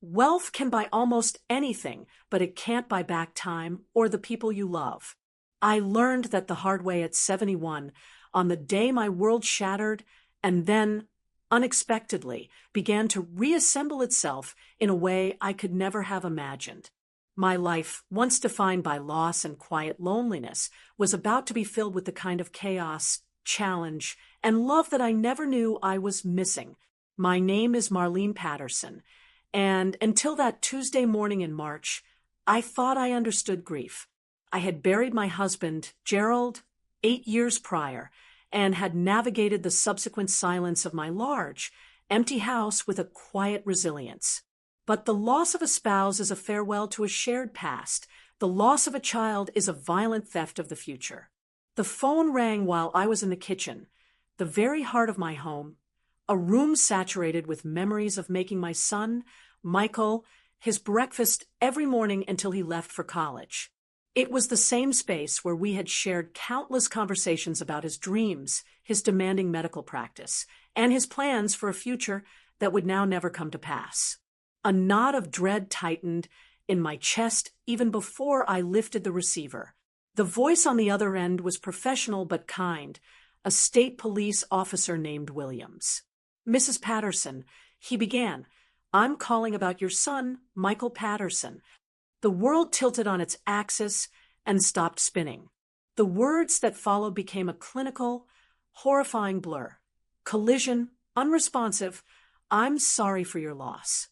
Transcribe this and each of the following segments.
Wealth can buy almost anything, but it can't buy back time or the people you love. I learned that the hard way at 71, on the day my world shattered and then, unexpectedly, began to reassemble itself in a way I could never have imagined. My life, once defined by loss and quiet loneliness, was about to be filled with the kind of chaos, challenge, and love that I never knew I was missing. My name is Marlene Patterson, and until that Tuesday morning in March, I thought I understood grief. I had buried my husband, Gerald, 8 years prior, and had navigated the subsequent silence of my large, empty house with a quiet resilience. But the loss of a spouse is a farewell to a shared past. The loss of a child is a violent theft of the future. The phone rang while I was in the kitchen, the very heart of my home, a room saturated with memories of making my son, Michael, his breakfast every morning until he left for college. It was the same space where we had shared countless conversations about his dreams, his demanding medical practice, and his plans for a future that would now never come to pass. A knot of dread tightened in my chest even before I lifted the receiver. The voice on the other end was professional but kind, a state police officer named Williams. "Mrs. Patterson," he began, "I'm calling about your son, Michael Patterson." The world tilted on its axis and stopped spinning. The words that followed became a clinical, horrifying blur. Collision, unresponsive, "I'm sorry for your loss."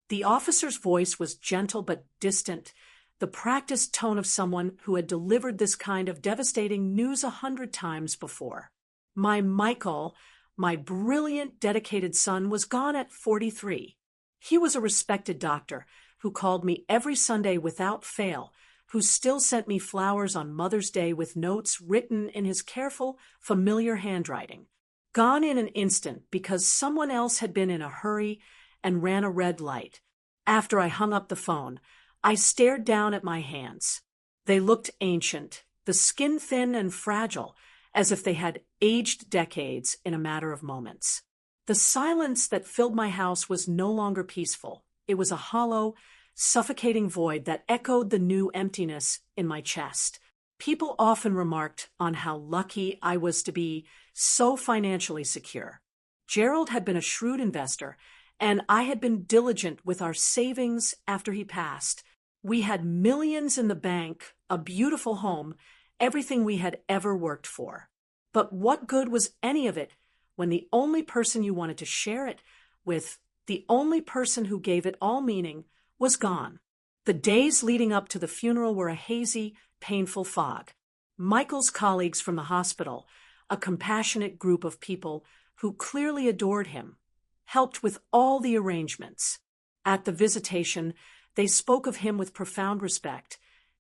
The officer's voice was gentle but distant, the practiced tone of someone who had delivered this kind of devastating news 100 times before. My Michael, my brilliant, dedicated son, was gone at 43. He was a respected doctor who called me every Sunday without fail, who still sent me flowers on Mother's Day with notes written in his careful, familiar handwriting. Gone in an instant because someone else had been in a hurry and ran a red light. After I hung up the phone, I stared down at my hands. They looked ancient, the skin thin and fragile, as if they had aged decades in a matter of moments. The silence that filled my house was no longer peaceful. It was a hollow, suffocating void that echoed the new emptiness in my chest. People often remarked on how lucky I was to be so financially secure. Gerald had been a shrewd investor, and I had been diligent with our savings after he passed. We had millions in the bank, a beautiful home, everything we had ever worked for. But what good was any of it when the only person you wanted to share it with, the only person who gave it all meaning, was gone? The days leading up to the funeral were a hazy, painful fog. Michael's colleagues from the hospital, a compassionate group of people who clearly adored him, helped with all the arrangements. At the visitation, they spoke of him with profound respect,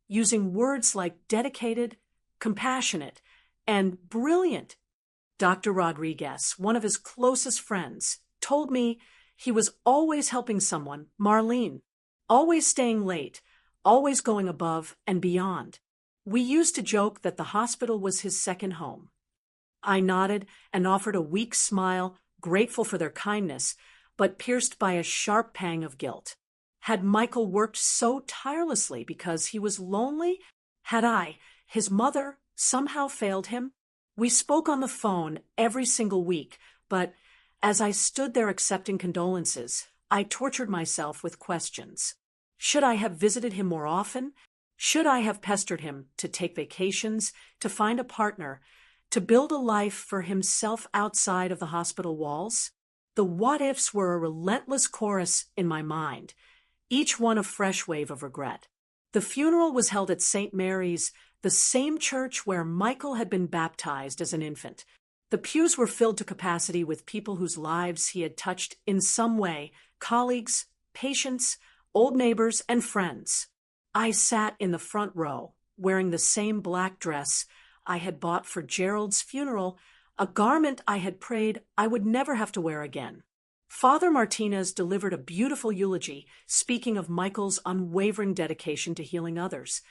using words like dedicated, compassionate, and brilliant. Dr. Rodriguez, one of his closest friends, told me he was always helping someone, Marlene, always staying late, always going above and beyond. We used to joke that the hospital was his second home. I nodded and offered a weak smile, grateful for their kindness, but pierced by a sharp pang of guilt. Had Michael worked so tirelessly because he was lonely? Had I, his mother, somehow failed him? We spoke on the phone every single week, but as I stood there accepting condolences, I tortured myself with questions. Should I have visited him more often? Should I have pestered him to take vacations, to find a partner, to build a life for himself outside of the hospital walls? The what-ifs were a relentless chorus in my mind, each one a fresh wave of regret. The funeral was held at St. Mary's, the same church where Michael had been baptized as an infant. The pews were filled to capacity with people whose lives he had touched in some way, colleagues, patients, old neighbors, and friends. I sat in the front row, wearing the same black dress I had bought for Gerald's funeral, a garment I had prayed I would never have to wear again. Father Martinez delivered a beautiful eulogy, speaking of Michael's unwavering dedication to healing others,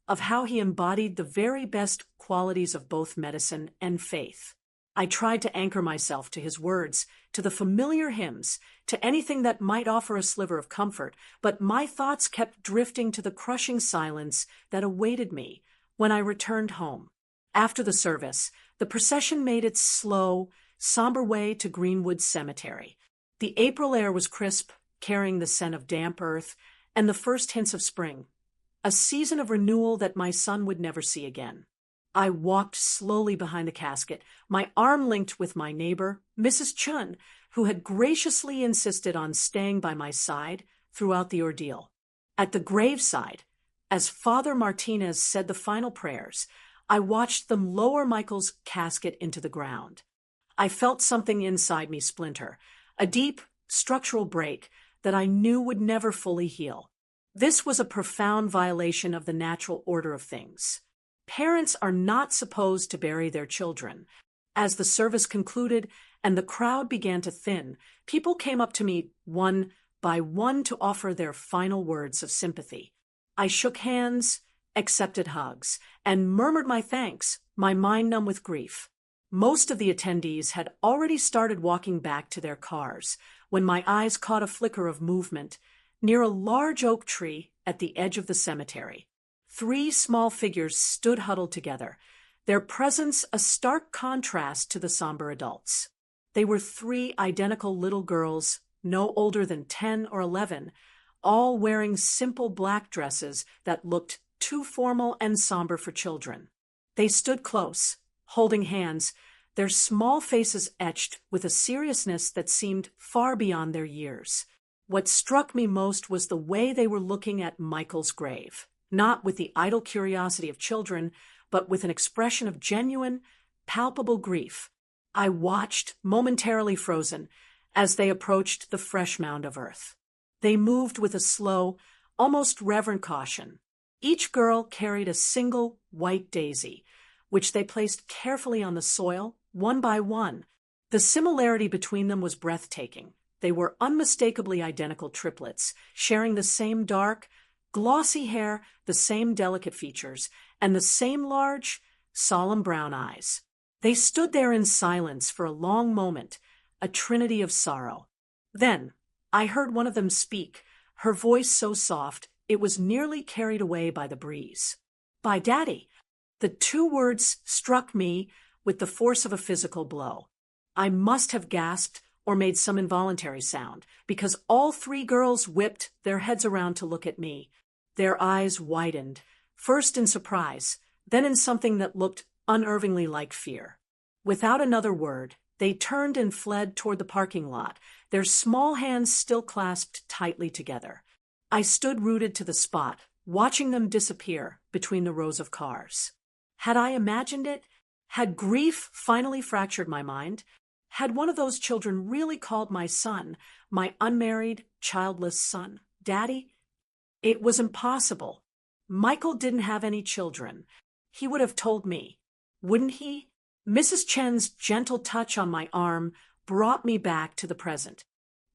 of how he embodied the very best qualities of both medicine and faith. I tried to anchor myself to his words, to the familiar hymns, to anything that might offer a sliver of comfort, but my thoughts kept drifting to the crushing silence that awaited me when I returned home. After the service, the procession made its slow, somber way to Greenwood Cemetery. The April air was crisp, carrying the scent of damp earth and the first hints of spring, a season of renewal that my son would never see again. I walked slowly behind the casket, my arm linked with my neighbor, Mrs. Chun, who had graciously insisted on staying by my side throughout the ordeal. At the graveside, as Father Martinez said the final prayers, I watched them lower Michael's casket into the ground. I felt something inside me splinter, a deep, structural break that I knew would never fully heal. This was a profound violation of the natural order of things. Parents are not supposed to bury their children. As the service concluded and the crowd began to thin, people came up to me one by one to offer their final words of sympathy. I shook hands, accepted hugs, and murmured my thanks, my mind numb with grief. Most of the attendees had already started walking back to their cars when my eyes caught a flicker of movement near a large oak tree at the edge of the cemetery. 3 small figures stood huddled together, their presence a stark contrast to the somber adults. They were 3 identical little girls, no older than 10 or 11, all wearing simple black dresses that looked too formal and somber for children. They stood close, holding hands, their small faces etched with a seriousness that seemed far beyond their years. What struck me most was the way they were looking at Michael's grave, not with the idle curiosity of children, but with an expression of genuine, palpable grief. I watched, momentarily frozen, as they approached the fresh mound of earth. They moved with a slow, almost reverent caution. Each girl carried a single white daisy, which they placed carefully on the soil, one by one. The similarity between them was breathtaking. They were unmistakably identical triplets, sharing the same dark, glossy hair, the same delicate features, and the same large, solemn brown eyes. They stood there in silence for a long moment, a trinity of sorrow. Then, I heard one of them speak, her voice so soft it was nearly carried away by the breeze. "By Daddy." The 2 words struck me with the force of a physical blow. I must have gasped or made some involuntary sound, because all 3 girls whipped their heads around to look at me. Their eyes widened, first in surprise, then in something that looked unervingly like fear. Without another word, they turned and fled toward the parking lot, their small hands still clasped tightly together. I stood rooted to the spot, watching them disappear between the rows of cars. Had I imagined it? Had grief finally fractured my mind? Had one of those children really called my son, my unmarried, childless son, Daddy? It was impossible. Michael didn't have any children. He would have told me, wouldn't he? Mrs. Chen's gentle touch on my arm brought me back to the present.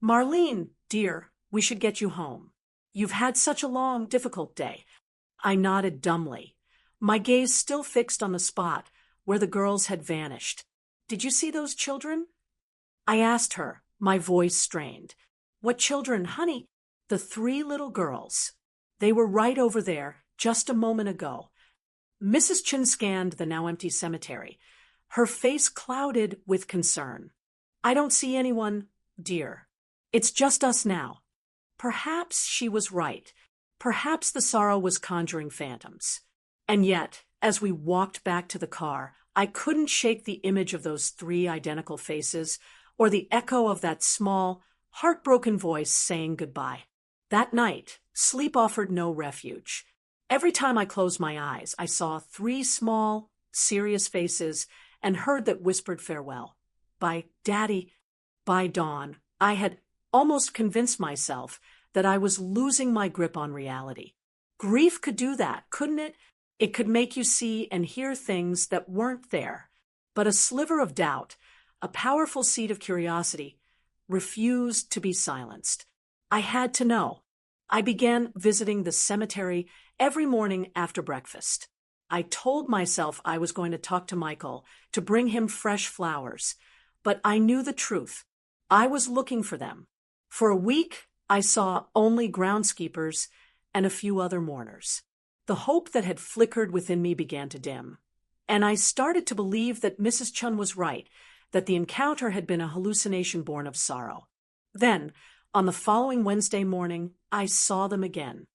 "Marlene, dear, we should get you home. You've had such a long, difficult day." I nodded dumbly, my gaze still fixed on the spot where the girls had vanished. "Did you see those children?" I asked her, my voice strained. "What children, honey?" "The 3 little girls. They were right over there, just a moment ago." Mrs. Chin scanned the now empty cemetery, her face clouded with concern. "I don't see anyone, dear. It's just us now." Perhaps she was right. Perhaps the sorrow was conjuring phantoms. And yet, as we walked back to the car, I couldn't shake the image of those 3 identical faces, or the echo of that small, heartbroken voice saying goodbye. That night, sleep offered no refuge. Every time I closed my eyes, I saw 3 small, serious faces and heard that whispered farewell. By Daddy, by dawn, I had almost convinced myself that I was losing my grip on reality. Grief could do that, couldn't it? It could make you see and hear things that weren't there. But a sliver of doubt, a powerful seed of curiosity, refused to be silenced. I had to know. I began visiting the cemetery every morning after breakfast. I told myself I was going to talk to Michael, to bring him fresh flowers. But I knew the truth. I was looking for them. For a week, I saw only groundskeepers and a few other mourners. The hope that had flickered within me began to dim. And I started to believe that Mrs. Chun was right, that the encounter had been a hallucination born of sorrow. Then, on the following Wednesday morning, I saw them again.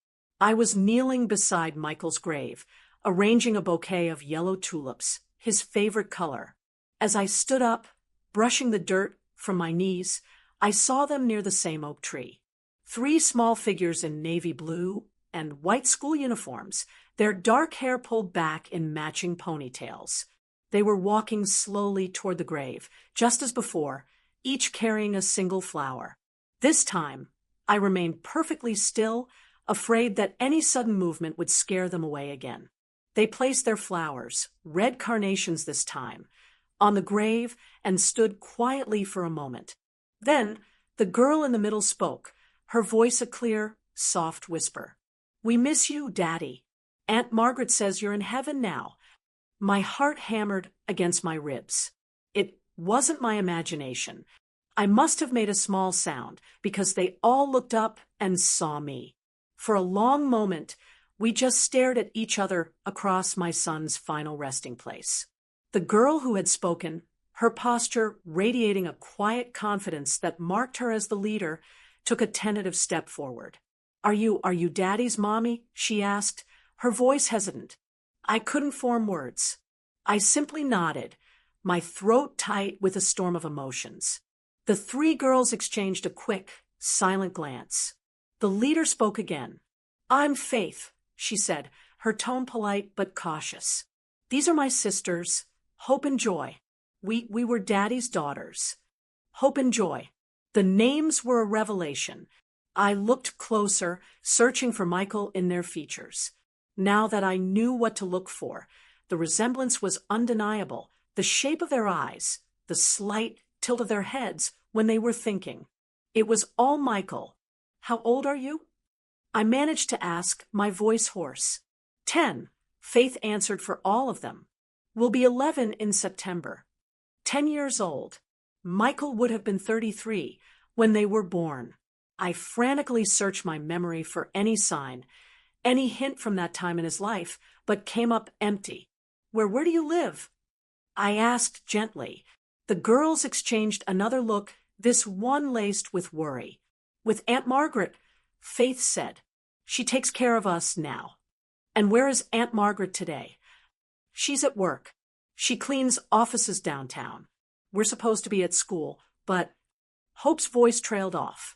I was kneeling beside Michael's grave, arranging a bouquet of yellow tulips, his favorite color. As I stood up, brushing the dirt from my knees, I saw them near the same oak tree. 3 small figures in navy blue and white school uniforms, their dark hair pulled back in matching ponytails. They were walking slowly toward the grave, just as before, each carrying a single flower. This time, I remained perfectly still, afraid that any sudden movement would scare them away again. They placed their flowers, red carnations this time, on the grave and stood quietly for a moment. Then, the girl in the middle spoke, her voice a clear, soft whisper. "We miss you, Daddy. Aunt Margaret says you're in heaven now." My heart hammered against my ribs. It wasn't my imagination. I must have made a small sound, because they all looked up and saw me. For a long moment, we just stared at each other across my son's final resting place. The girl who had spoken, her posture radiating a quiet confidence that marked her as the leader, took a tentative step forward. Are you Daddy's mommy?" she asked, her voice hesitant. I couldn't form words. I simply nodded, my throat tight with a storm of emotions. The 3 girls exchanged a quick, silent glance. The leader spoke again. "I'm Faith," she said, her tone polite but cautious. "These are my sisters, Hope and Joy. We were Daddy's daughters." Hope and Joy. The names were a revelation. I looked closer, searching for Michael in their features. Now that I knew what to look for, the resemblance was undeniable. The shape of their eyes, the slight tilt of their heads when they were thinking. It was all Michael. "How old are you?" I managed to ask, my voice hoarse. 10, Faith answered for all of them. "We'll be 11 in September." 10 years old. Michael would have been 33 when they were born. I frantically searched my memory for any sign, any hint from that time in his life, but came up empty. Where do you live?" I asked gently. The girls exchanged another look, this one laced with worry. "With Aunt Margaret," Faith said. "She takes care of us now." "And where is Aunt Margaret today?" "She's at work. She cleans offices downtown. We're supposed to be at school, but—" Hope's voice trailed off.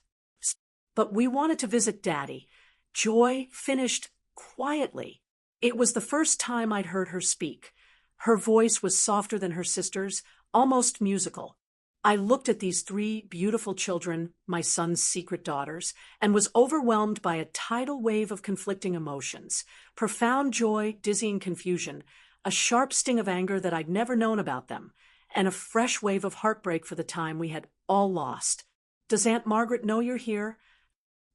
"But we wanted to visit Daddy," Joy finished quietly. It was the first time I'd heard her speak. Her voice was softer than her sister's, almost musical. I looked at these 3 beautiful children, my son's secret daughters, and was overwhelmed by a tidal wave of conflicting emotions. Profound joy, dizzying confusion, a sharp sting of anger that I'd never known about them, and a fresh wave of heartbreak for the time we had all lost. "Does Aunt Margaret know you're here?"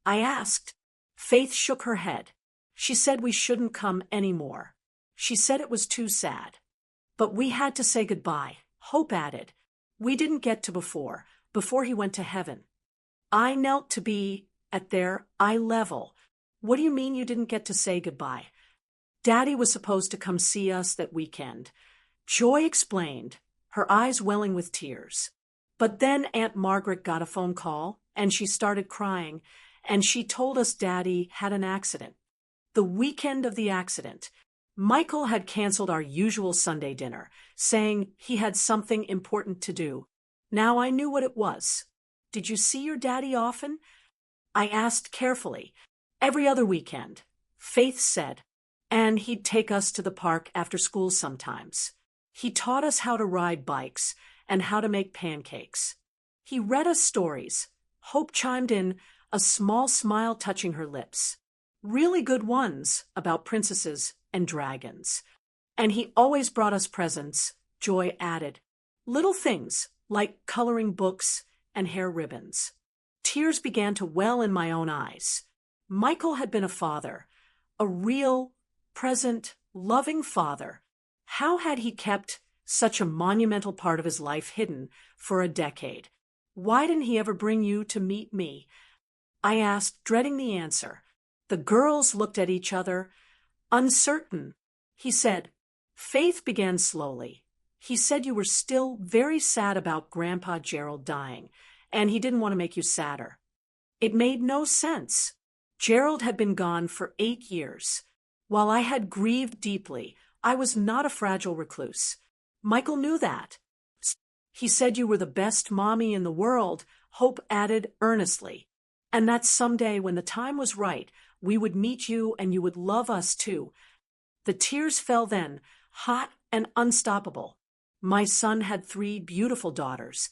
I asked. Faith shook her head. She said we shouldn't come anymore. She said it was too sad. "But we had to say goodbye," Hope added. "We didn't get to before he went to heaven." I knelt to be at their eye level. "What do you mean you didn't get to say goodbye?" "Daddy was supposed to come see us that weekend," Joy explained, her eyes welling with tears. "But then Aunt Margaret got a phone call, and she started crying, and she told us Daddy had an accident." The weekend of the accident, Michael had canceled our usual Sunday dinner, saying he had something important to do. Now I knew what it was. "Did you see your daddy often?" I asked carefully. "Every other weekend," Faith said. "And he'd take us to the park after school sometimes. He taught us how to ride bikes and how to make pancakes. He read us stories." Hope chimed in, a small smile touching her lips. "Really good ones about princesses and dragons. And he always brought us presents," Joy added. "Little things like coloring books and hair ribbons." Tears began to well in my own eyes. Michael had been a father, a real, present loving father. How had he kept such a monumental part of his life hidden for a decade? Why didn't he ever bring you to meet me? I asked, dreading the answer. The girls looked at each other, uncertain. He said, Faith began slowly. He said you were still very sad about Grandpa Gerald dying, and he didn't want to make you sadder. It made no sense. Gerald had been gone for 8 years. While I had grieved deeply, I was not a fragile recluse. Michael knew that. He said you were the best mommy in the world, Hope added earnestly, and that someday when the time was right, we would meet you and you would love us too. The tears fell then, hot and unstoppable. My son had 3 beautiful daughters,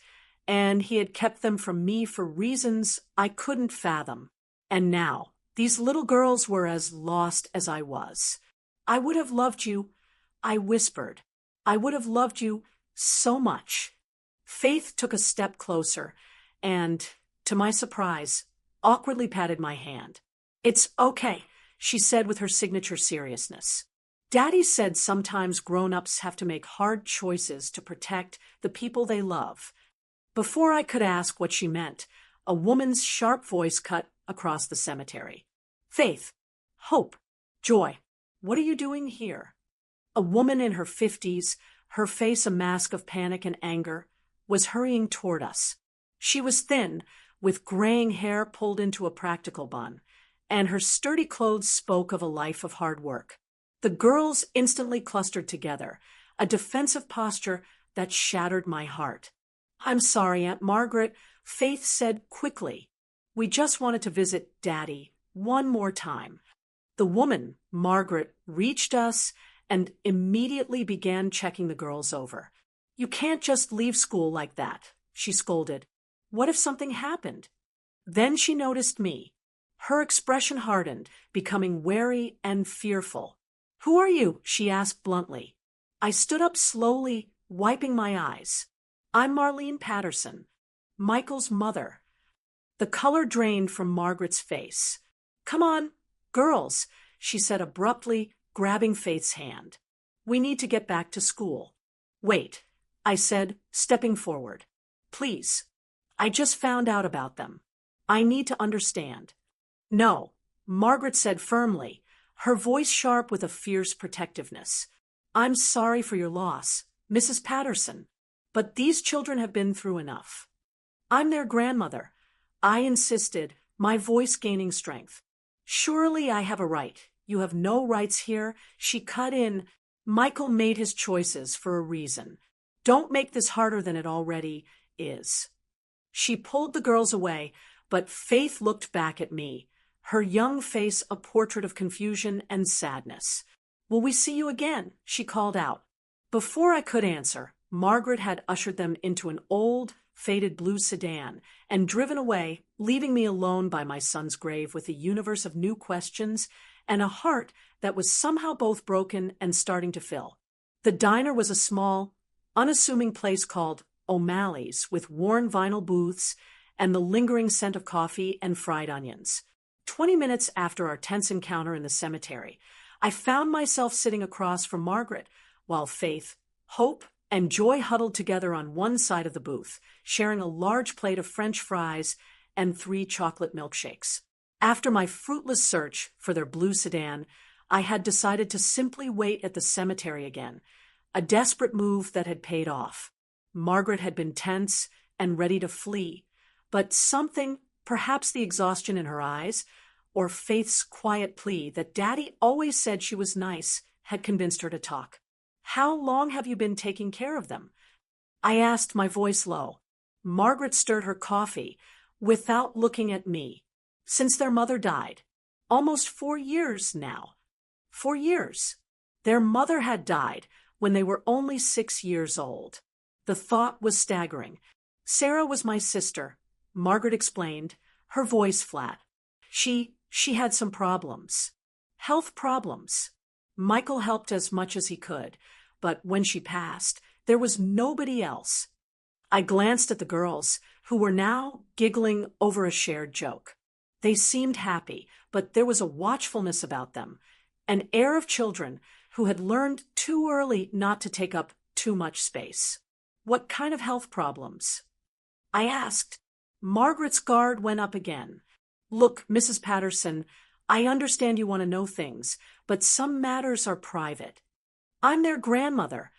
and he had kept them from me for reasons I couldn't fathom. And now, these little girls were as lost as I was. I would have loved you, I whispered. I would have loved you so much. Faith took a step closer and, to my surprise, awkwardly patted my hand. It's okay, she said with her signature seriousness. Daddy said sometimes grown-ups have to make hard choices to protect the people they love. Before I could ask what she meant, a woman's sharp voice cut across the cemetery. Faith, Hope, Joy, what are you doing here? A woman in her 50s, her face a mask of panic and anger, was hurrying toward us. She was thin, with graying hair pulled into a practical bun, and her sturdy clothes spoke of a life of hard work. The girls instantly clustered together, a defensive posture that shattered my heart. I'm sorry, Aunt Margaret, Faith said quickly. We just wanted to visit Daddy one more time. The woman, Margaret, reached us and immediately began checking the girls over. You can't just leave school like that, she scolded. What if something happened? Then she noticed me. Her expression hardened, becoming wary and fearful. Who are you? She asked bluntly. I stood up slowly, wiping my eyes. I'm Marlene Patterson, Michael's mother. The color drained from Margaret's face. Come on, girls, she said abruptly, grabbing Faith's hand. We need to get back to school. Wait, I said, stepping forward. Please. I just found out about them. I need to understand. No, Margaret said firmly, her voice sharp with a fierce protectiveness. I'm sorry for your loss, Mrs. Patterson, but these children have been through enough. I'm their grandmother, I insisted, my voice gaining strength. Surely I have a right. You have no rights here. She cut in. Michael made his choices for a reason. Don't make this harder than it already is. She pulled the girls away, but Faith looked back at me, her young face a portrait of confusion and sadness. Will we see you again? She called out. Before I could answer, Margaret had ushered them into an old, faded blue sedan and driven away, leaving me alone by my son's grave with a universe of new questions and a heart that was somehow both broken and starting to fill. The diner was a small, unassuming place called O'Malley's with worn vinyl booths and the lingering scent of coffee and fried onions. 20 minutes after our tense encounter in the cemetery, I found myself sitting across from Margaret, while Faith, Hope, and Joy huddled together on one side of the booth, sharing a large plate of French fries and 3 chocolate milkshakes. After my fruitless search for their blue sedan, I had decided to simply wait at the cemetery again, a desperate move that had paid off. Margaret had been tense and ready to flee, but something, perhaps the exhaustion in her eyes, or Faith's quiet plea that Daddy always said she was nice, had convinced her to talk. How long have you been taking care of them? I asked, my voice low. Margaret stirred her coffee, without looking at me. Since their mother died. Almost 4 years now. 4 years. Their mother had died when they were only 6 years old. The thought was staggering. Sarah was my sister, Margaret explained, her voice flat. She had some problems. Health problems. Michael helped as much as he could, but when she passed, there was nobody else. I glanced at the girls, who were now giggling over a shared joke. They seemed happy, but there was a watchfulness about them, an air of children who had learned too early not to take up too much space. What kind of health problems? I asked. Margaret's guard went up again. Look, Mrs. Patterson, I understand you want to know things, but some matters are private. I'm their grandmother.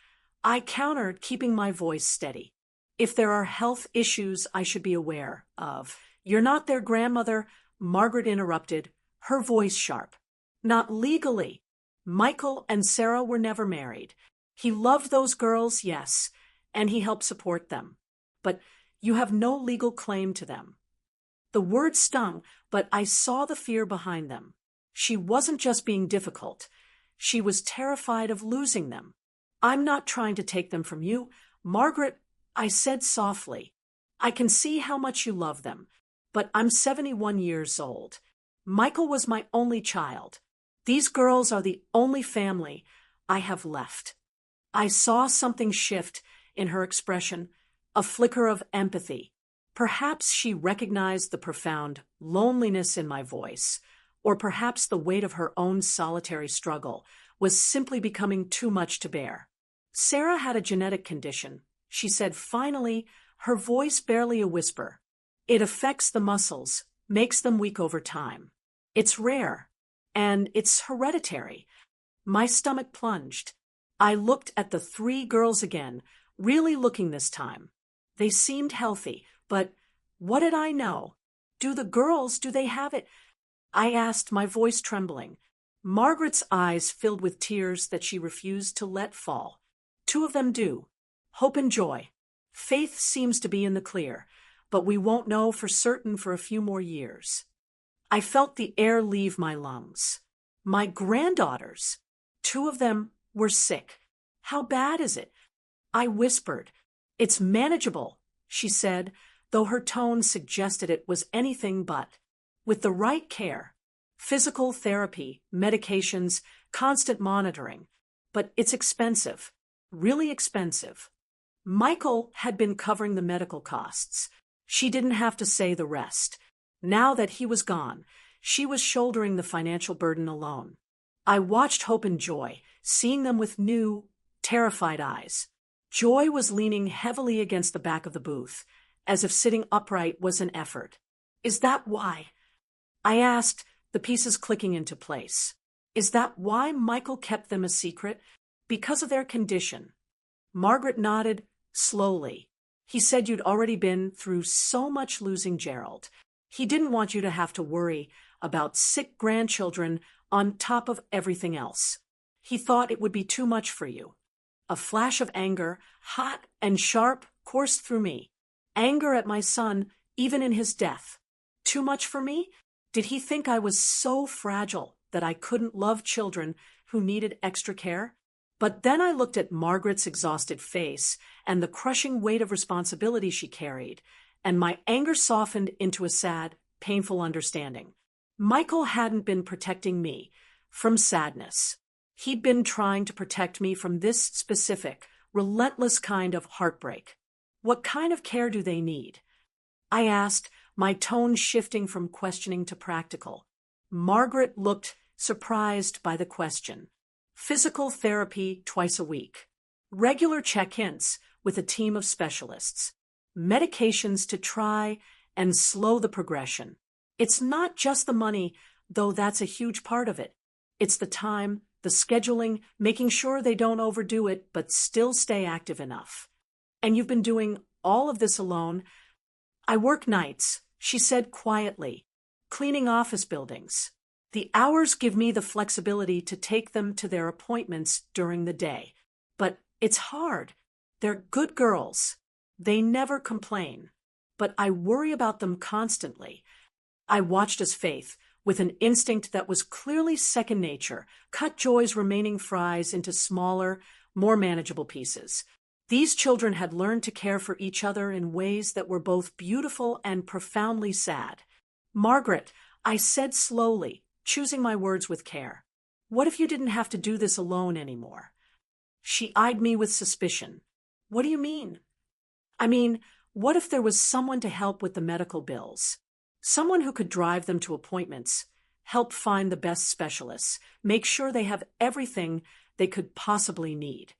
I countered, keeping my voice steady. If there are health issues I should be aware of. You're not their grandmother, Margaret interrupted, her voice sharp. Not legally. Michael and Sarah were never married. He loved those girls, yes, and he helped support them. But you have no legal claim to them. The words stung, but I saw the fear behind them. She wasn't just being difficult. She was terrified of losing them. I'm not trying to take them from you, Margaret, I said softly. I can see how much you love them, but I'm 71 years old. Michael was my only child. These girls are the only family I have left. I saw something shift in her expression, a flicker of empathy. Perhaps she recognized the profound loneliness in my voice, or perhaps the weight of her own solitary struggle was simply becoming too much to bear. Sarah had a genetic condition, she said finally, her voice barely a whisper. It affects the muscles, makes them weak over time. It's rare, and it's hereditary. My stomach plunged. I looked at the three girls again, really looking this time. They seemed healthy, but what did I know? Do they have it? I asked, my voice trembling. Margaret's eyes filled with tears that she refused to let fall. Two of them do. Hope and joy. Faith seems to be in the clear, but we won't know for certain for a few more years. I felt the air leave my lungs. My granddaughters. Two of them were sick. How bad is it? I whispered. It's manageable, she said, though her tone suggested it was anything but. With the right care, physical therapy, medications, constant monitoring. But it's expensive, really expensive. Michael had been covering the medical costs. She didn't have to say the rest. Now that he was gone, she was shouldering the financial burden alone. I watched Hope and Joy, seeing them with new, terrified eyes. Joy was leaning heavily against the back of the booth, as if sitting upright was an effort. Is that why? I asked, the pieces clicking into place. Is that why Michael kept them a secret? Because of their condition? Margaret nodded, slowly. He said you'd already been through so much losing Gerald. He didn't want you to have to worry about sick grandchildren on top of everything else. He thought it would be too much for you. A flash of anger, hot and sharp, coursed through me. Anger at my son, even in his death. Too much for me? Did he think I was so fragile that I couldn't love children who needed extra care? But then I looked at Margaret's exhausted face and the crushing weight of responsibility she carried, and my anger softened into a sad, painful understanding. Michael hadn't been protecting me from sadness. He'd been trying to protect me from this specific, relentless kind of heartbreak. What kind of care do they need? I asked, my tone shifting from questioning to practical. Margaret looked surprised by the question. Physical therapy twice a week. Regular check-ins with a team of specialists. Medications to try and slow the progression. It's not just the money, though that's a huge part of it. It's the time, the scheduling, making sure they don't overdo it but still stay active enough. And you've been doing all of this alone? I work nights, she said quietly, cleaning office buildings. The hours give me the flexibility to take them to their appointments during the day. But it's hard. They're good girls. They never complain. But I worry about them constantly. I watched as Faith, with an instinct that was clearly second nature, cut Joy's remaining fries into smaller, more manageable pieces. These children had learned to care for each other in ways that were both beautiful and profoundly sad. Margaret, I said slowly, choosing my words with care. What if you didn't have to do this alone anymore? She eyed me with suspicion. What do you mean? I mean, what if there was someone to help with the medical bills? Someone who could drive them to appointments, help find the best specialists, make sure they have everything they could possibly need.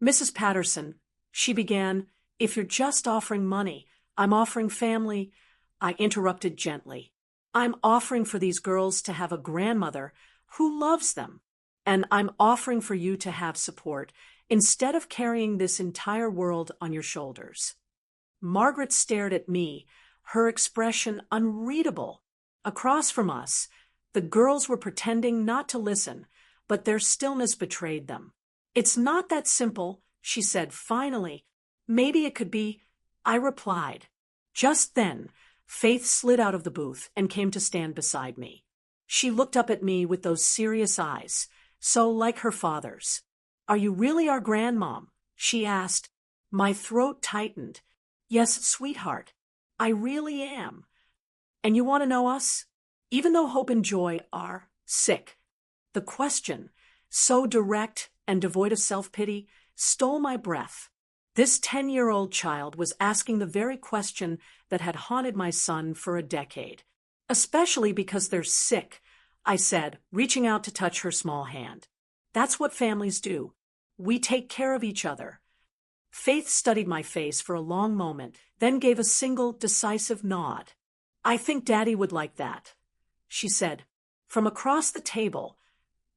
Mrs. Patterson, she began, if you're just offering money, I'm offering family. I interrupted gently. I'm offering for these girls to have a grandmother who loves them. And I'm offering for you to have support instead of carrying this entire world on your shoulders. Margaret stared at me, her expression unreadable. Across from us, the girls were pretending not to listen, but their stillness betrayed them. It's not that simple, she said finally. Maybe it could be, I replied. Just then, Faith slid out of the booth and came to stand beside me. She looked up at me with those serious eyes, so like her father's. Are you really our grandmom? She asked. My throat tightened. Yes, sweetheart, I really am. And you want to know us? Even though Hope and Joy are sick. The question, so direct and devoid of self-pity, stole my breath. This 10-year-old child was asking the very question that had haunted my son for a decade. Especially because they're sick, I said, reaching out to touch her small hand. That's what families do. We take care of each other. Faith studied my face for a long moment, then gave a single, decisive nod. I think Daddy would like that, she said. From across the table,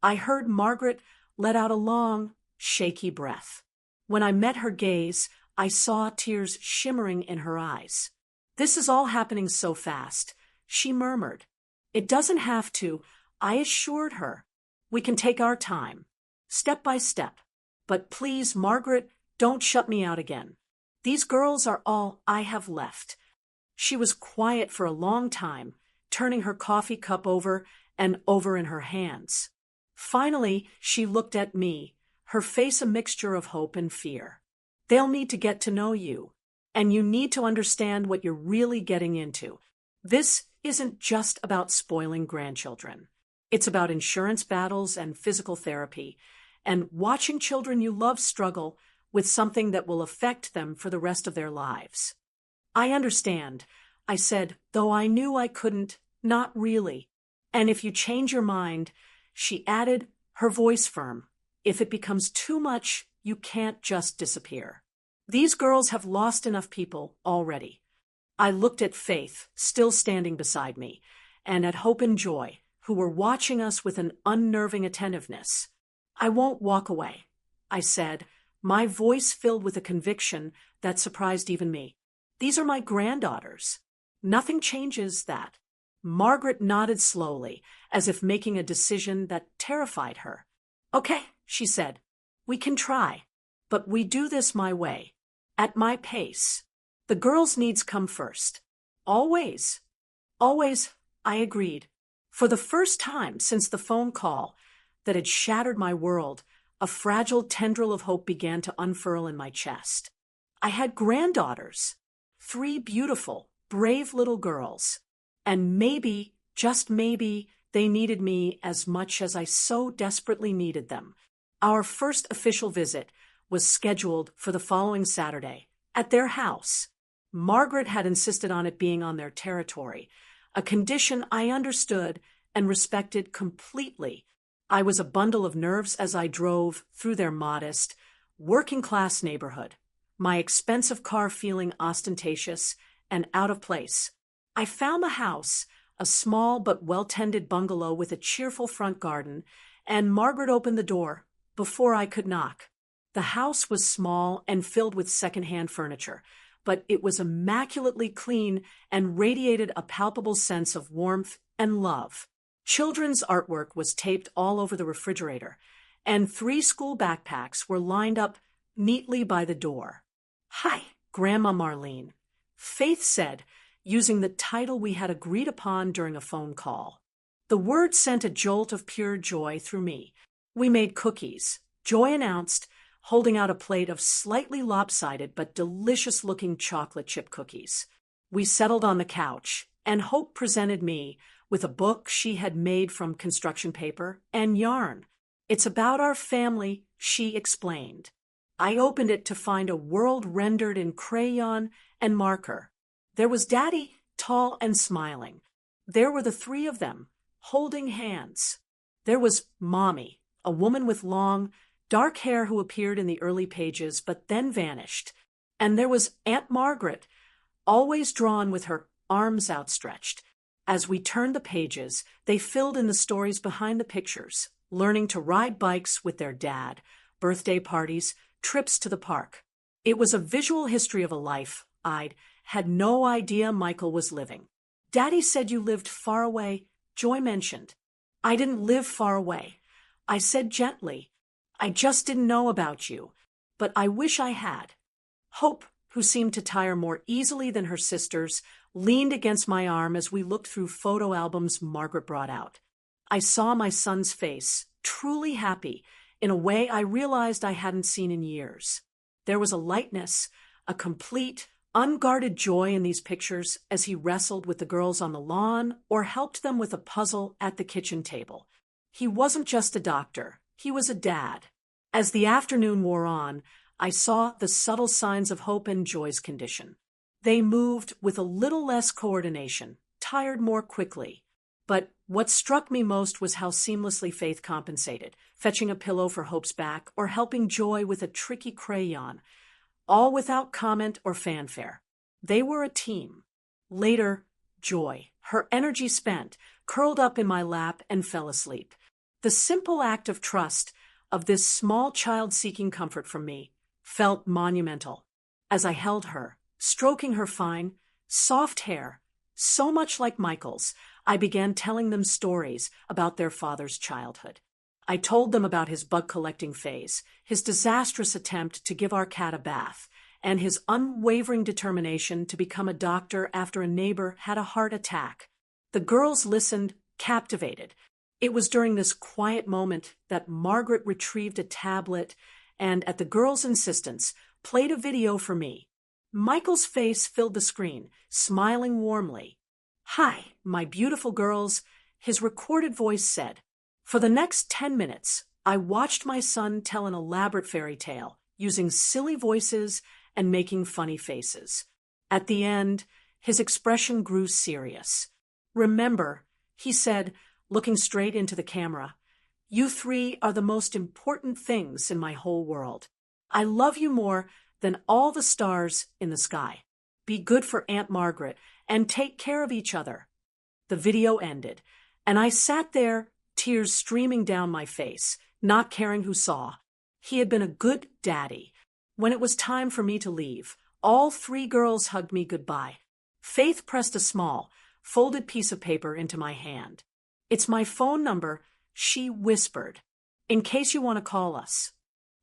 I heard Margaret let out a long, shaky breath. When I met her gaze, I saw tears shimmering in her eyes. This is all happening so fast, she murmured. It doesn't have to, I assured her. We can take our time, step by step. But please, Margaret, don't shut me out again. These girls are all I have left. She was quiet for a long time, turning her coffee cup over and over in her hands. Finally, she looked at me, her face a mixture of hope and fear. They'll need to get to know you, and you need to understand what you're really getting into. This isn't just about spoiling grandchildren. It's about insurance battles and physical therapy, and watching children you love struggle with something that will affect them for the rest of their lives. I understand, I said, though I knew I couldn't, not really. And if you change your mind, she added, her voice firm, if it becomes too much, you can't just disappear. These girls have lost enough people already. I looked at Faith, still standing beside me, and at Hope and Joy, who were watching us with an unnerving attentiveness. I won't walk away, I said, my voice filled with a conviction that surprised even me. These are my granddaughters. Nothing changes that. Margaret nodded slowly, as if making a decision that terrified her. Okay, she said, we can try, but we do this my way, at my pace. The girls' needs come first. Always. Always, I agreed. For the first time since the phone call that had shattered my world, a fragile tendril of hope began to unfurl in my chest. I had granddaughters, 3 beautiful, brave little girls, and maybe, just maybe, they needed me as much as I so desperately needed them. Our first official visit was scheduled for the following Saturday, at their house. Margaret had insisted on it being on their territory, a condition I understood and respected completely. I was a bundle of nerves as I drove through their modest, working-class neighborhood, my expensive car feeling ostentatious and out of place. I found the house, a small but well-tended bungalow with a cheerful front garden, and Margaret opened the door before I could knock. The house was small and filled with second-hand furniture, but it was immaculately clean and radiated a palpable sense of warmth and love. Children's artwork was taped all over the refrigerator, and 3 school backpacks were lined up neatly by the door. Hi, Grandma Marlene, Faith said, using the title we had agreed upon during a phone call. The word sent a jolt of pure joy through me. We made cookies, Joy announced, holding out a plate of slightly lopsided but delicious-looking chocolate chip cookies. We settled on the couch, and Hope presented me with a book she had made from construction paper and yarn. It's about our family, she explained. I opened it to find a world rendered in crayon and marker. There was Daddy, tall and smiling. There were the 3 of them, holding hands. There was Mommy, a woman with long, dark hair who appeared in the early pages but then vanished. And there was Aunt Margaret, always drawn with her arms outstretched. As we turned the pages, they filled in the stories behind the pictures, learning to ride bikes with their dad, birthday parties, trips to the park. It was a visual history of a life I'd had no idea Michael was living. Daddy said you lived far away, Joy mentioned. I didn't live far away. I said gently, I just didn't know about you, but I wish I had. Hope, who seemed to tire more easily than her sisters, leaned against my arm as we looked through photo albums Margaret brought out. I saw my son's face, truly happy, in a way I realized I hadn't seen in years. There was a lightness, a complete, unguarded joy in these pictures as he wrestled with the girls on the lawn or helped them with a puzzle at the kitchen table. He wasn't just a doctor, he was a dad. As the afternoon wore on, I saw the subtle signs of Hope and Joy's condition. They moved with a little less coordination, tired more quickly. But what struck me most was how seamlessly Faith compensated, fetching a pillow for Hope's back or helping Joy with a tricky crayon, all without comment or fanfare. They were a team. Later, Joy, her energy spent, curled up in my lap and fell asleep. The simple act of trust of this small child seeking comfort from me felt monumental. As I held her, stroking her fine, soft hair, so much like Michael's, I began telling them stories about their father's childhood. I told them about his bug-collecting phase, his disastrous attempt to give our cat a bath, and his unwavering determination to become a doctor after a neighbor had a heart attack. The girls listened, captivated. It was during this quiet moment that Margaret retrieved a tablet and, at the girls' insistence, played a video for me. Michael's face filled the screen, smiling warmly. "Hi, my beautiful girls," his recorded voice said. For the next 10 minutes, I watched my son tell an elaborate fairy tale, using silly voices and making funny faces. At the end, his expression grew serious. "Remember," he said, looking straight into the camera, "you three are the most important things in my whole world. I love you more than all the stars in the sky. Be good for Aunt Margaret and take care of each other." The video ended, and I sat there, tears streaming down my face, not caring who saw. He had been a good daddy. When it was time for me to leave, all three girls hugged me goodbye. Faith pressed a small, folded piece of paper into my hand. "It's my phone number," she whispered, "in case you want to call us."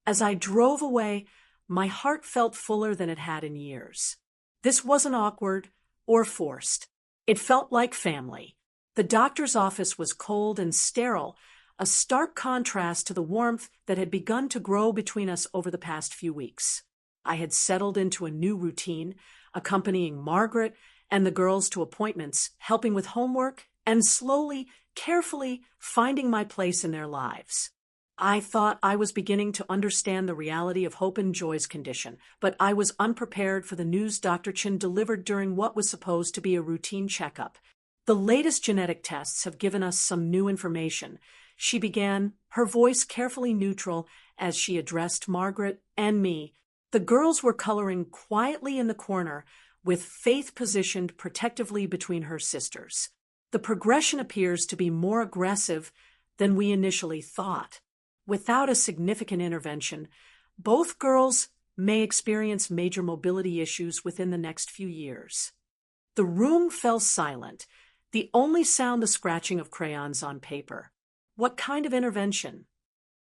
As I drove away, my heart felt fuller than it had in years. This wasn't awkward or forced. It felt like family. The doctor's office was cold and sterile, a stark contrast to the warmth that had begun to grow between us over the past few weeks. I had settled into a new routine, accompanying Margaret and the girls to appointments, helping with homework, and slowly, carefully finding my place in their lives. I thought I was beginning to understand the reality of Hope and Joy's condition, but I was unprepared for the news Dr. Chin delivered during what was supposed to be a routine checkup. "The latest genetic tests have given us some new information," she began, her voice carefully neutral as she addressed Margaret and me. The girls were coloring quietly in the corner, with Faith positioned protectively between her sisters. "The progression appears to be more aggressive than we initially thought. Without a significant intervention, both girls may experience major mobility issues within the next few years." The room fell silent, the only sound the scratching of crayons on paper. "What kind of intervention?"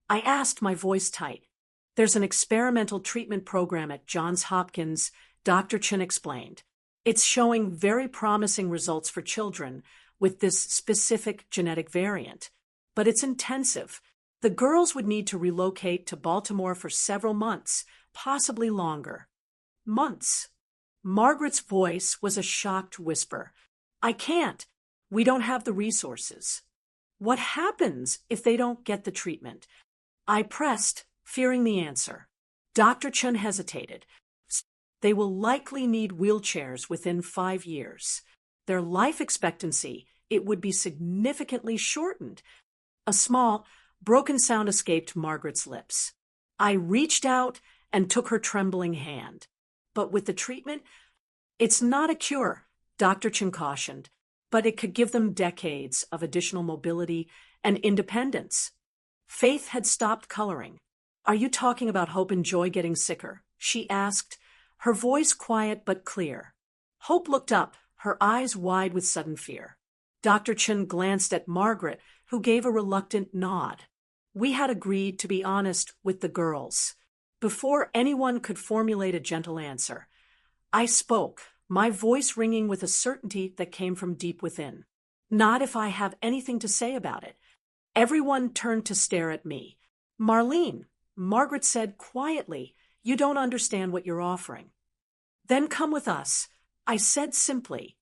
I asked, my voice tight. "There's an experimental treatment program at Johns Hopkins," Dr. Chin explained. "It's showing very promising results for children with this specific genetic variant. But it's intensive. The girls would need to relocate to Baltimore for several months, possibly longer." "Months?" Margaret's voice was a shocked whisper. "I can't. We don't have the resources." "What happens if they don't get the treatment?" I pressed, fearing the answer. Dr. Chun hesitated. "They will likely need wheelchairs within 5 years. Their life expectancy, it would be significantly shortened." A small, broken sound escaped Margaret's lips. I reached out and took her trembling hand. But with the treatment, it's not a cure, Dr. Chin cautioned, but it could give them decades of additional mobility and independence. Faith had stopped coloring. Are you talking about Hope and Joy getting sicker? She asked, her voice quiet but clear. Hope looked up, her eyes wide with sudden fear. Dr. Chin glanced at Margaret, who gave a reluctant nod. We had agreed to be honest with the girls. Before anyone could formulate a gentle answer, I spoke, my voice ringing with a certainty that came from deep within. Not if I have anything to say about it. Everyone turned to stare at me. Marlene, Margaret said quietly, you don't understand what you're offering. Then come with us, I said simply.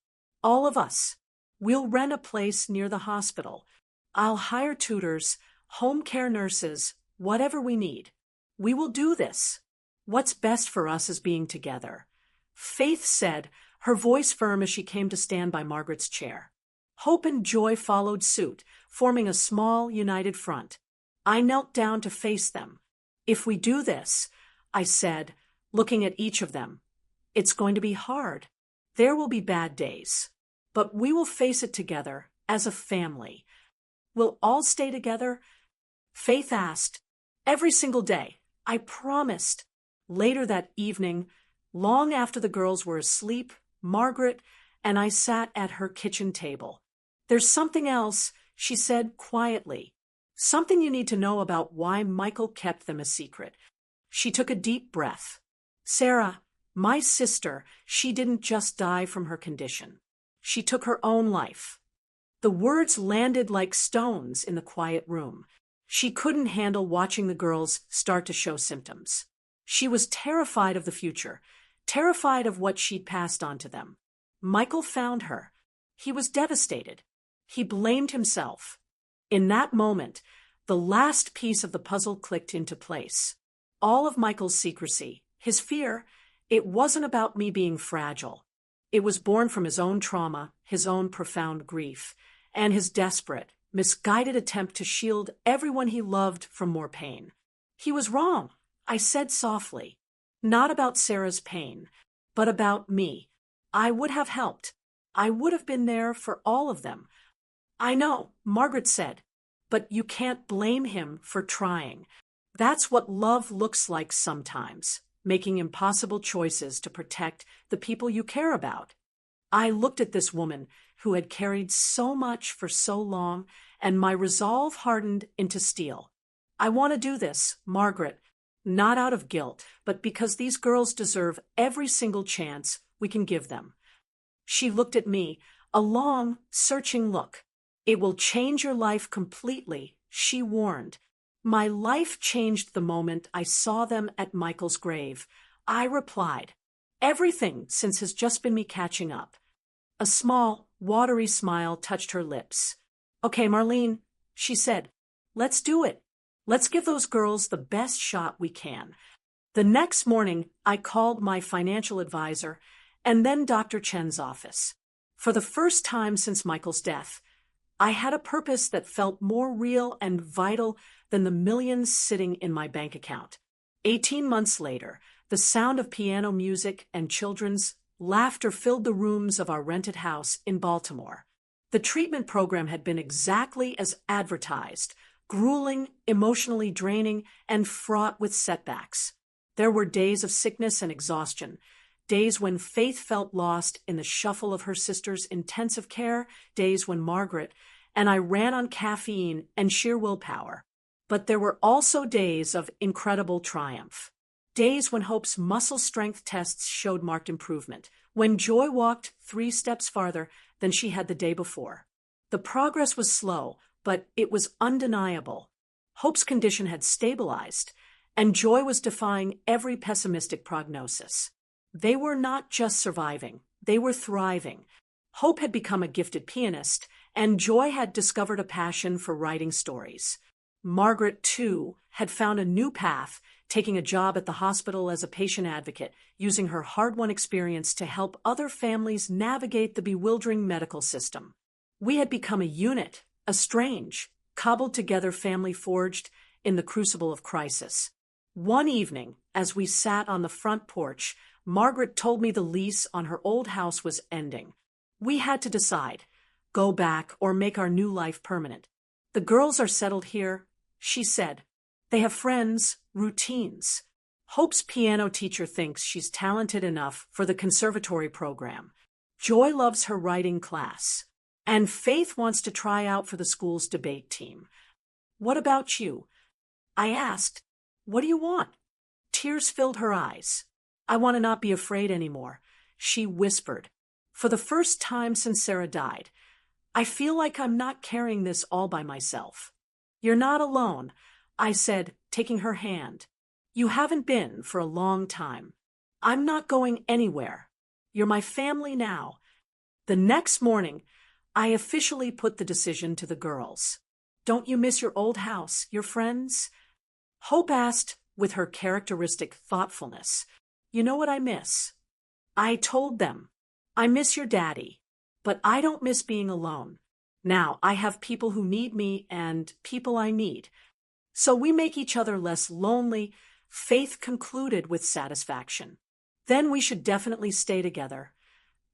All of us. We'll rent a place near the hospital. I'll hire tutors, home care nurses, whatever we need. We will do this. What's best for us is being together. Faith said, her voice firm as she came to stand by Margaret's chair. Hope and Joy followed suit, forming a small, united front. I knelt down to face them. If we do this, I said, looking at each of them, it's going to be hard. There will be bad days. But we will face it together, as a family. We'll all stay together? Faith asked. Every single day. I promised. Later that evening, long after the girls were asleep, Margaret and I sat at her kitchen table. There's something else, she said quietly. Something you need to know about why Michael kept them a secret. She took a deep breath. Sarah, my sister, she didn't just die from her condition. She took her own life. The words landed like stones in the quiet room. She couldn't handle watching the girls start to show symptoms. She was terrified of the future, terrified of what she'd passed on to them. Michael found her. He was devastated. He blamed himself. In that moment, the last piece of the puzzle clicked into place. All of Michael's secrecy, his fear, it wasn't about me being fragile. It was born from his own trauma, his own profound grief, and his desperate, misguided attempt to shield everyone he loved from more pain. He was wrong, I said softly. Not about Sarah's pain, but about me. I would have helped. I would have been there for all of them. I know, Margaret said, but you can't blame him for trying. That's what love looks like sometimes, making impossible choices to protect the people you care about. I looked at this woman who had carried so much for so long, and my resolve hardened into steel. I want to do this, Margaret, not out of guilt, but because these girls deserve every single chance we can give them. She looked at me, a long, searching look. It will change your life completely, she warned. My life changed the moment I saw them at Michael's grave. I replied, everything since has just been me catching up. A small, watery smile touched her lips. Okay, Marlene, she said, let's do it. Let's give those girls the best shot we can. The next morning, I called my financial advisor and then Dr. Chen's office. For the first time since Michael's death, I had a purpose that felt more real and vital than the millions sitting in my bank account. 18 months later, the sound of piano music and children's laughter filled the rooms of our rented house in Baltimore. The treatment program had been exactly as advertised, grueling, emotionally draining, and fraught with setbacks. There were days of sickness and exhaustion, days when Faith felt lost in the shuffle of her sister's intensive care, days when Margaret and I ran on caffeine and sheer willpower. But there were also days of incredible triumph. Days when Hope's muscle strength tests showed marked improvement, when Joy walked 3 steps farther than she had the day before. The progress was slow, but it was undeniable. Hope's condition had stabilized, and Joy was defying every pessimistic prognosis. They were not just surviving, they were thriving. Hope had become a gifted pianist, and Joy had discovered a passion for writing stories. Margaret, too, had found a new path, taking a job at the hospital as a patient advocate, using her hard-won experience to help other families navigate the bewildering medical system. We had become a unit, a strange, cobbled-together family forged in the crucible of crisis. One evening, as we sat on the front porch, Margaret told me the lease on her old house was ending. We had to decide, go back or make our new life permanent. The girls are settled here, she said. They have friends, routines. Hope's piano teacher thinks she's talented enough for the conservatory program. Joy loves her writing class. And Faith wants to try out for the school's debate team. What about you? I asked. What do you want? Tears filled her eyes. I want to not be afraid anymore, she whispered. For the first time since Sarah died, I feel like I'm not carrying this all by myself. You're not alone, I said, taking her hand. You haven't been for a long time. I'm not going anywhere. You're my family now. The next morning, I officially put the decision to the girls. Don't you miss your old house, your friends? Hope asked with her characteristic thoughtfulness. You know what I miss? I told them. I miss your daddy, but I don't miss being alone. Now I have people who need me and people I need. So we make each other less lonely, Faith concluded with satisfaction. Then we should definitely stay together.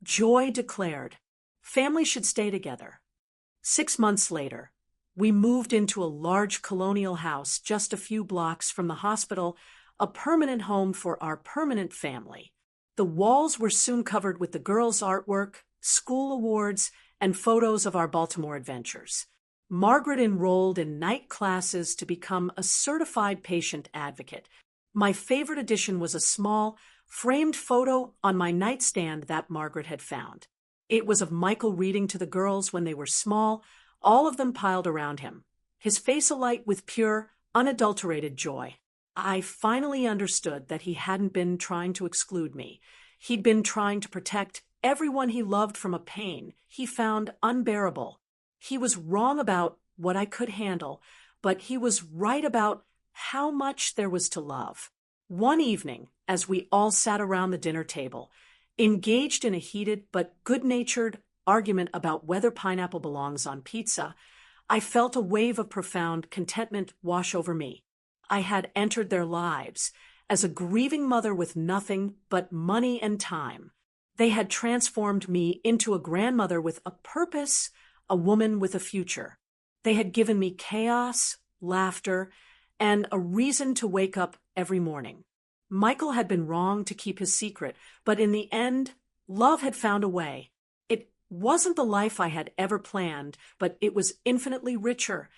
Joy declared. Family should stay together. 6 months later, we moved into a large colonial house just a few blocks from the hospital, a permanent home for our permanent family. The walls were soon covered with the girls' artwork, school awards, and photos of our Baltimore adventures. Margaret enrolled in night classes to become a certified patient advocate. My favorite addition was a small, framed photo on my nightstand that Margaret had found. It was of Michael reading to the girls when they were small, all of them piled around him, his face alight with pure, unadulterated joy. I finally understood that he hadn't been trying to exclude me. He'd been trying to protect everyone he loved from a pain he found unbearable. He was wrong about what I could handle, but he was right about how much there was to love. One evening, as we all sat around the dinner table, engaged in a heated but good-natured argument about whether pineapple belongs on pizza, I felt a wave of profound contentment wash over me. I had entered their lives as a grieving mother with nothing but money and time. They had transformed me into a grandmother with a purpose, a woman with a future. They had given me chaos, laughter, and a reason to wake up every morning. Michael had been wrong to keep his secret, but in the end, love had found a way. It wasn't the life I had ever planned, but it was infinitely richer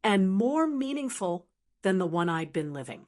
and more meaningful than the one I'd been living.